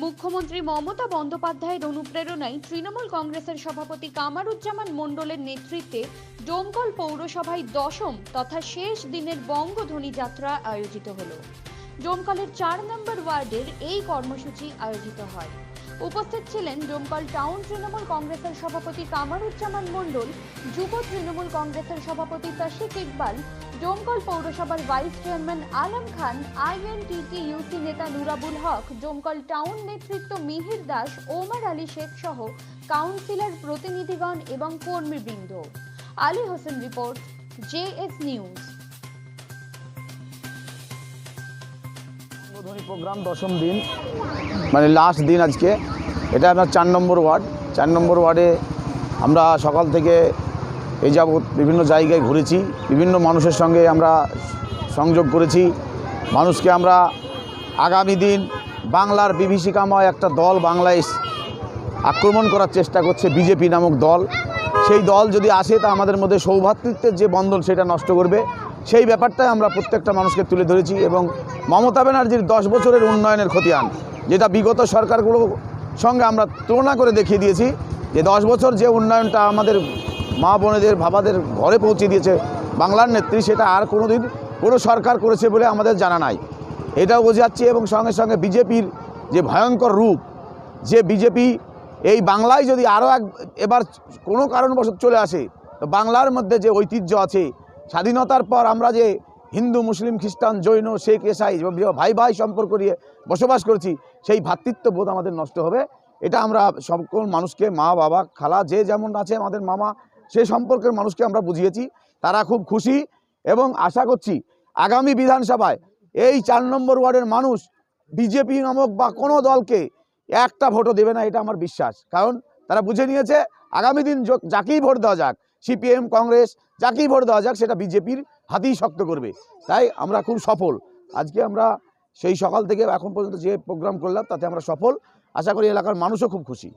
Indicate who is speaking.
Speaker 1: মুখ্যমন্ত্রী মমতা বন্দ্যোপাধ্যায়ের অনুপ্রেরণায় তৃণমূল কংগ্রেসের সভাপতি কামারুজ্জামান মণ্ডলের নেতৃত্বে ডোমকল পৌরসভায় দশম তথা শেষ দিনের বঙ্গধ্বনি যাত্রা আয়োজিত হল। ডোমকলের ৪ নম্বর ওয়ার্ডের এই কর্মসূচি আয়োজিত হয়। উপস্থিত ছিলেন ডোমকল টাউন তৃণমূল কংগ্রেসের সভাপতি কামারুজ্জামান মণ্ডল, যুব তৃণমূল কংগ্রেসের সভাপতি তাশিক ইকবাল, ডোমকল পৌরসভার vice chairman Alam Khan, INTTUC নেতা নুরাবুল হক, ডোমকল টাউন নেতৃত্ব মিহির দাস, ওমর আলী শেখ সহ কাউন্সিলর, প্রতিনিধিগণ এবং কর্মীবৃন্দ। Ali Hossain report, JS news.
Speaker 2: Bangadhwani programme দশম দিন, মানে লাস্ট দিন আজকে। এটা আপনার ৪ নম্বর ওয়ার্ড। ৪ নম্বর ওয়ার্ডে আমরা সকাল থেকে এই যাবৎ বিভিন্ন জায়গায় ঘুরেছি, বিভিন্ন মানুষের সঙ্গে আমরা সংযোগ করেছি। মানুষকে আমরা আগামী দিন বাংলার বিভীষিকাময় একটা দল বাংলায় আক্রমণ করার চেষ্টা করছে, বিজেপি নামক দল। সেই দল যদি আসে তা আমাদের মধ্যে সৌভ্রাতৃত্বের যে বন্ধন সেটা নষ্ট করবে। সেই ব্যাপারটাই আমরা প্রত্যেকটা মানুষকে তুলে ধরেছি এবং মমতা ব্যানার্জির 10 বছরের উন্নয়নের খতিয়ান, যেটা বিগত সরকারগুলোর সঙ্গে আমরা তুলনা করে দেখিয়ে দিয়েছি যে 10 বছর যে উন্নয়নটা আমাদের মা বোনেদের বাবাদের ঘরে পৌঁছে দিয়েছে বাংলার নেত্রী, সেটা আর কোনোদিন কোনো সরকার করেছে বলে আমাদের জানা নাই। এটাও বোঝাচ্ছি। এবং সঙ্গে সঙ্গে বিজেপির যে ভয়ঙ্কর রূপ, যে বিজেপি এই বাংলায় যদি আরও এবার কোনো কারণবশত চলে আসে, তো বাংলার মধ্যে যে ঐতিহ্য আছে, স্বাধীনতার পর আমরা যে হিন্দু, মুসলিম, খ্রিস্টান, জৈন, শেখ, এসাই ভাই ভাই সম্পর্ক নিয়ে বসবাস করেছি, সেই ভ্রাতৃত্ববোধ আমাদের নষ্ট হবে। এটা আমরা সকল মানুষকে, মা বাবা খালা যে যেমন আছে, আমাদের মামা, সেই সম্পর্কের মানুষকে আমরা বুঝিয়েছি। তারা খুব খুশি এবং আশা করছি আগামী বিধানসভায় এই ৪ নম্বর ওয়ার্ডের মানুষ বিজেপি নামক বা কোনো দলকে একটা ভোটও দেবে না, এটা আমার বিশ্বাস। কারণ তারা বুঝে নিয়েছে আগামী দিন যাকেই ভোট দেওয়া যাক, সিপিএম, কংগ্রেস, যাকেই ভোট দেওয়া যাক, সেটা বিজেপির হাতেই শক্ত করবে। তাই আমরা খুব সফল। আজকে আমরা সেই সকাল থেকে এখন পর্যন্ত যে প্রোগ্রাম করলাম তাতে আমরা সফল। আশা করি এলাকার মানুষও খুব খুশি।